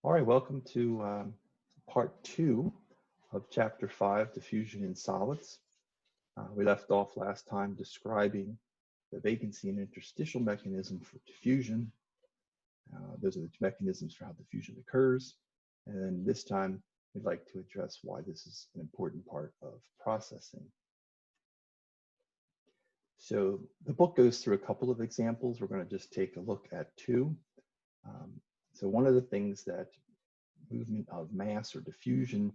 All right, welcome to part 2 of chapter 5, Diffusion in Solids. We left off last time describing the vacancy and interstitial mechanism for diffusion. Those are the mechanisms for how diffusion occurs. And then this time, we'd like to address why this is an important part of processing. So the book goes through a couple of examples. We're going to just take a look at 2. So one of the things that movement of mass or diffusion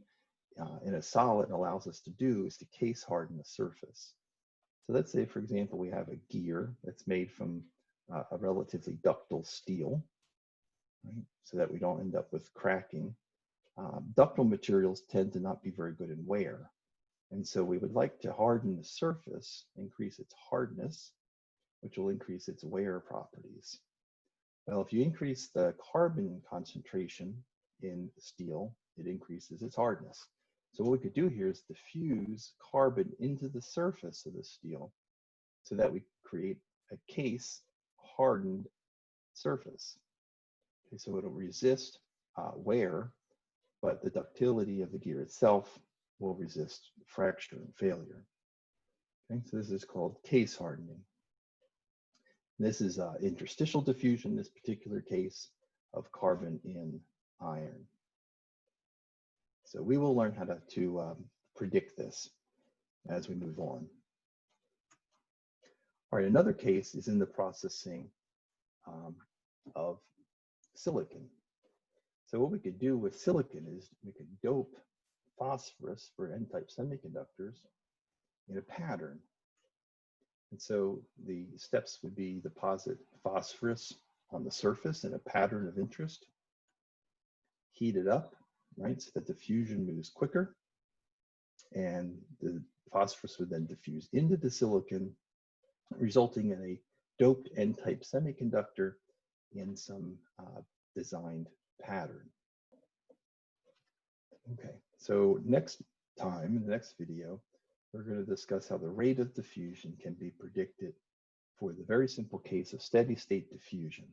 in a solid allows us to do is to case harden a surface. So let's say, for example, we have a gear that's made from a relatively ductile steel, right? So that we don't end up with cracking. Ductile materials tend to not be very good in wear. And so we would like to harden the surface, increase its hardness, which will increase its wear properties. Well, if you increase the carbon concentration in steel, it increases its hardness. So what we could do here is diffuse carbon into the surface of the steel so that we create a case hardened surface. Okay, so it'll resist wear, but the ductility of the gear itself will resist fracture and failure. Okay, so this is called case hardening. This is interstitial diffusion, this particular case of carbon in iron. So we will learn how to predict this as we move on. All right, another case is in the processing of silicon. So what we could do with silicon is we could dope phosphorus for N-type semiconductors in a pattern. And so the steps would be deposit phosphorus on the surface in a pattern of interest, heat it up, right, so that diffusion moves quicker, and the phosphorus would then diffuse into the silicon, resulting in a doped N-type semiconductor in some designed pattern. Okay, so next time, in the next video, we're going to discuss how the rate of diffusion can be predicted for the very simple case of steady state diffusion.